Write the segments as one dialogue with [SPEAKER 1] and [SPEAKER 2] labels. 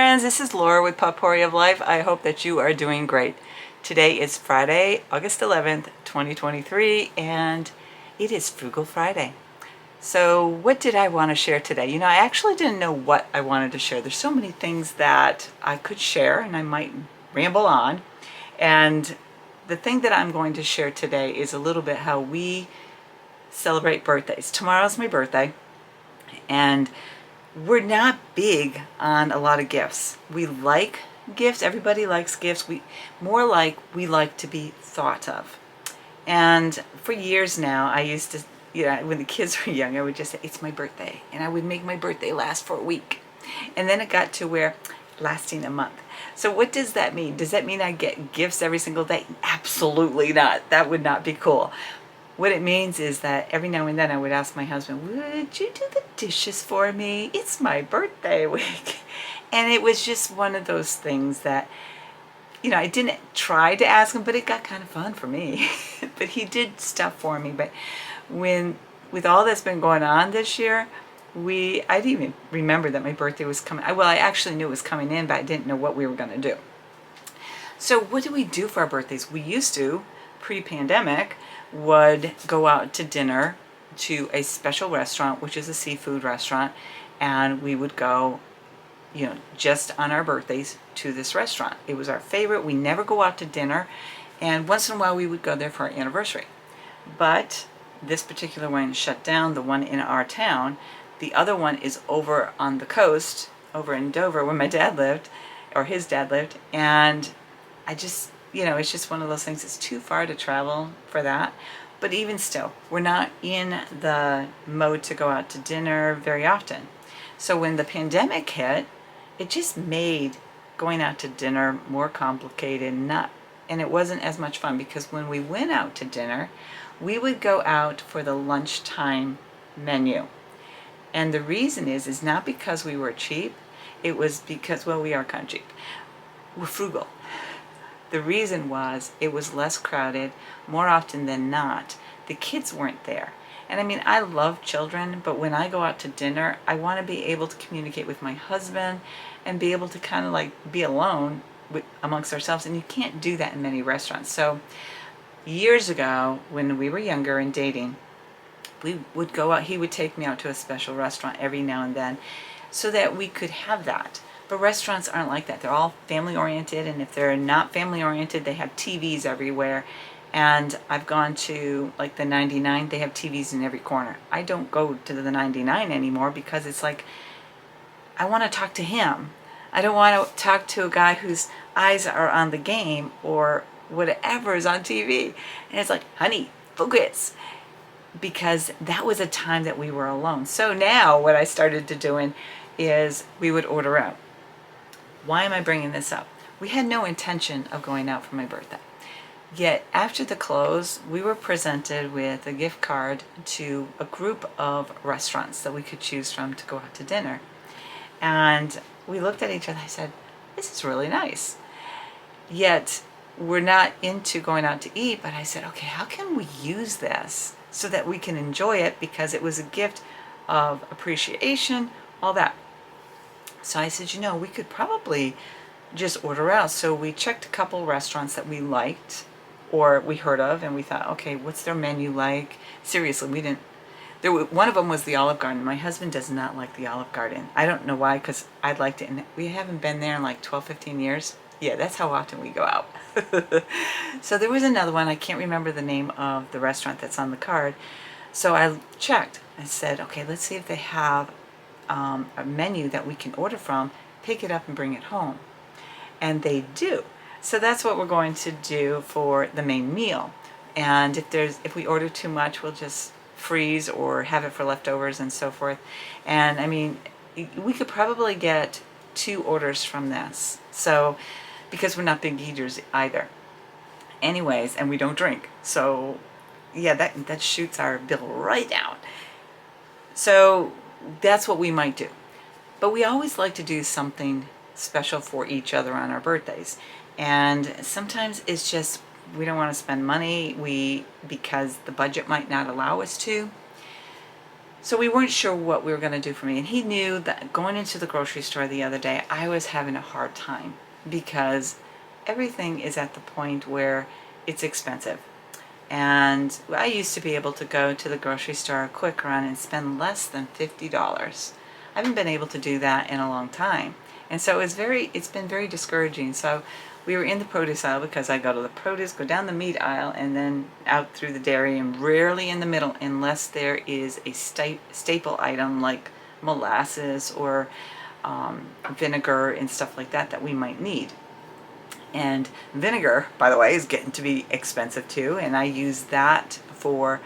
[SPEAKER 1] friends, this is Laura with Potpourri of Life. I hope that you are doing great. Today is Friday, August 11th, 2023, and it is Frugal Friday. So what did I want to share today? I actually didn't know what I wanted to share. There's so many things that I could share, and I might ramble on. And the thing that I'm going to share today is a little bit how we celebrate birthdays. Tomorrow's my birthday, and we're not big on a lot of gifts. We like gifts. Everybody likes gifts. We like to be thought of. And for years now, I used to, when the kids were young, I would just say, it's my birthday. And I would make my birthday last for a week. And then it got to where lasting a month. So what does that mean? Does that mean I get gifts every single day? Absolutely not. That would not be cool. What it means is that every now and then I would ask my husband, would you do the dishes for me? It's my birthday week. And it was just one of those things that, I didn't try to ask him, but it got kind of fun for me. But he did stuff for me. But with all that's been going on this year, I didn't even remember that my birthday was coming. Well, I actually knew it was coming in, but I didn't know what we were going to do. So what do we do for our birthdays? We used to, pre-pandemic, would go out to dinner to a special restaurant, which is a seafood restaurant, and we would go, just on our birthdays to this restaurant. It was our favorite. We never go out to dinner, and once in a while we would go there for our anniversary. But this particular one shut down, the one in our town. The other one is over on the coast, over in Dover, where my dad lived, or his dad lived, and I just, it's just one of those things. It's too far to travel for that. But even still, we're not in the mode to go out to dinner very often. So when the pandemic hit, it just made going out to dinner more complicated, and it wasn't as much fun, because when we went out to dinner, we would go out for the lunchtime menu. And the reason is not because we were cheap. It was because, we are kind of cheap. We're frugal. The reason was it was less crowded. More often than not, the kids weren't there. And I love children, but when I go out to dinner, I want to be able to communicate with my husband and be able to kind of be alone amongst ourselves. And you can't do that in many restaurants. So years ago, when we were younger and dating, we would go out. He would take me out to a special restaurant every now and then so that we could have that. But restaurants aren't like that. They're all family oriented, and if they're not family oriented, they have TVs everywhere. And I've gone to the 99, they have TVs in every corner. I don't go to the 99 anymore because it's I want to talk to him. I don't want to talk to a guy whose eyes are on the game or whatever is on TV. And it's honey, focus. Because that was a time that we were alone. So now what I started to doing is we would order out. Why am I bringing this up? We had no intention of going out for my birthday. Yet after the close, we were presented with a gift card to a group of restaurants that we could choose from to go out to dinner. And we looked at each other. I said, this is really nice. Yet we're not into going out to eat, but I said, okay, how can we use this so that we can enjoy it, because it was a gift of appreciation, all that. So I said, we could probably just order out. So we checked a couple restaurants that we liked or we heard of, and we thought, okay, what's their menu like? Seriously, one of them was the Olive Garden. My husband does not like the Olive Garden. I don't know why, because I liked it, and we haven't been there in 12, 15 years. Yeah, that's how often we go out. So there was another one. I can't remember the name of the restaurant that's on the card. So I checked. I said, okay, let's see if they have a menu that we can order from, pick it up and bring it home. And they do. So that's what we're going to do for the main meal. And if we order too much, we'll just freeze or have it for leftovers and so forth. And we could probably get 2 orders from this. So, because we're not big eaters either. Anyways, and we don't drink. So yeah, that shoots our bill right down. So that's what we might do. But we always like to do something special for each other on our birthdays. And sometimes it's just we don't want to spend money because the budget might not allow us to. So we weren't sure what we were going to do for me. And he knew that going into the grocery store the other day, I was having a hard time because everything is at the point where it's expensive. And I used to be able to go to the grocery store a quick run and spend less than $50. I haven't been able to do that in a long time. And so it's been very discouraging. So we were in the produce aisle because I go to the produce, go down the meat aisle, and then out through the dairy, and rarely in the middle unless there is a staple item like molasses or vinegar and stuff like that that we might need. And vinegar, by the way, is getting to be expensive too, and I use that for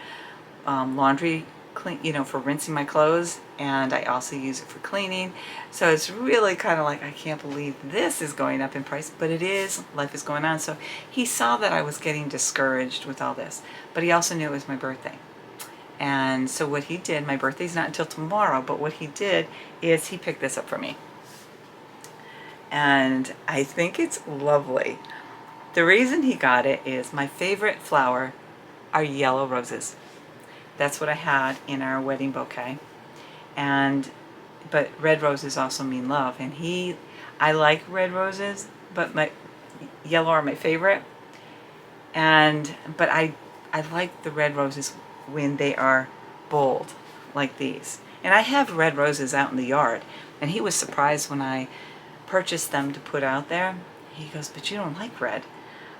[SPEAKER 1] laundry clean, for rinsing my clothes, and I also use it for cleaning. So it's really kind of like, I can't believe this is going up in price, but it is. Life is going on. So he saw that I was getting discouraged with all this, but he also knew it was my birthday. And so what he did, my birthday's not until tomorrow, but what he did is he picked this up for me. And I think it's lovely. The reason he got it is my favorite flower are yellow roses. That's what I had in our wedding bouquet. But red roses also mean love. And I like red roses, but my yellow are my favorite. But I like the red roses when they are bold, like these. And I have red roses out in the yard. And he was surprised when I purchased them to put out there. He goes, "But you don't like red."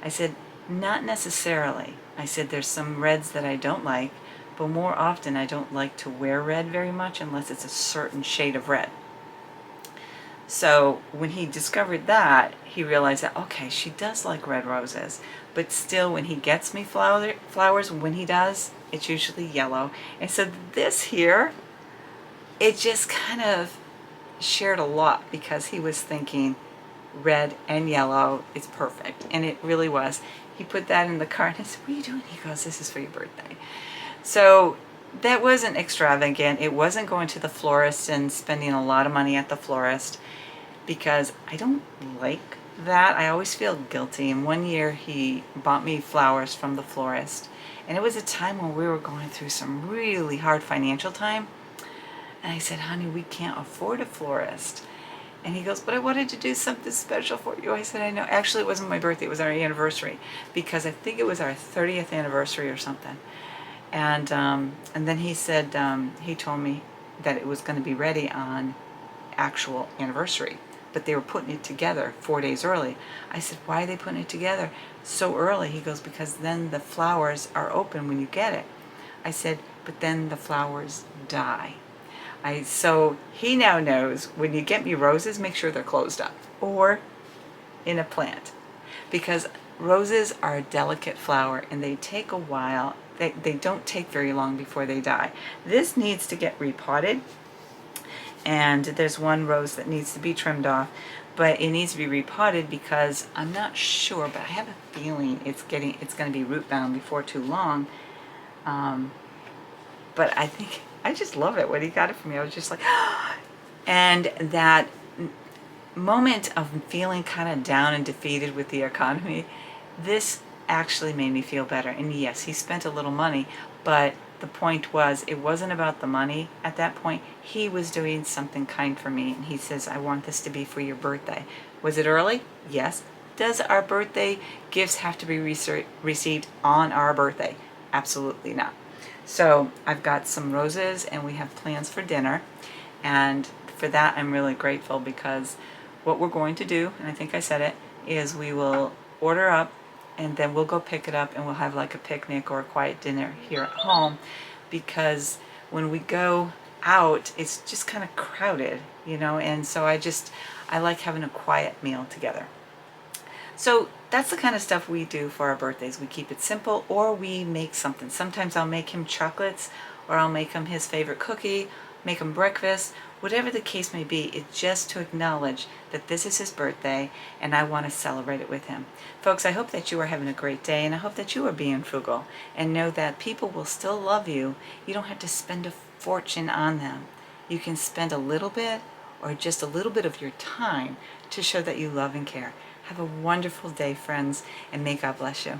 [SPEAKER 1] I said, "Not necessarily." I said, "There's some reds that I don't like, but more often I don't like to wear red very much unless it's a certain shade of red." So when he discovered that, he realized that, okay, she does like red roses, but still when he gets me flowers, when he does, it's usually yellow. And so this here, it just kind of shared a lot because he was thinking red and yellow is perfect, and it really was. He put that in the cart and I said, "What are you doing?" He goes, "This is for your birthday." So that wasn't extravagant. It wasn't going to the florist and spending a lot of money at the florist because I don't like that. I always feel guilty. And one year he bought me flowers from the florist, and it was a time when we were going through some really hard financial time. And I said, "Honey, we can't afford a florist." And he goes, "But I wanted to do something special for you." I said, "I know." Actually, it wasn't my birthday. It was our anniversary, because I think it was our 30th anniversary or something. And then he said, he told me that it was going to be ready on actual anniversary, but they were putting it together 4 days early. I said, "Why are they putting it together so early?" He goes, "Because then the flowers are open when you get it." I said, "But then the flowers die." So he now knows when you get me roses, make sure they're closed up or in a plant, because roses are a delicate flower and they take a while. They don't take very long before they die. This needs to get repotted, and there's one rose that needs to be trimmed off, but it needs to be repotted because I'm not sure, but I have a feeling it's going to be root bound before too long. But I think I just love it when he got it for me. I was just like, and that moment of feeling kind of down and defeated with the economy, this actually made me feel better. And yes, he spent a little money, but the point was, it wasn't about the money at that point. He was doing something kind for me, and he says, "I want this to be for your birthday." Was it early? Yes. Does our birthday gifts have to be received on our birthday? Absolutely not. So I've got some roses and we have plans for dinner, and for that I'm really grateful, because what we're going to do, and I think I said it, is we will order up and then we'll go pick it up and we'll have like a picnic or a quiet dinner here at home, because when we go out it's just kind of crowded, and so I like having a quiet meal together. So that's the kind of stuff we do for our birthdays. We keep it simple, or we make something. Sometimes I'll make him chocolates, or I'll make him his favorite cookie, make him breakfast, whatever the case may be. It's just to acknowledge that this is his birthday and I want to celebrate it with him. Folks, I hope that you are having a great day, and I hope that you are being frugal, and know that people will still love you. You don't have to spend a fortune on them. You can spend a little bit, or just a little bit of your time, to show that you love and care. Have a wonderful day, friends, and may God bless you.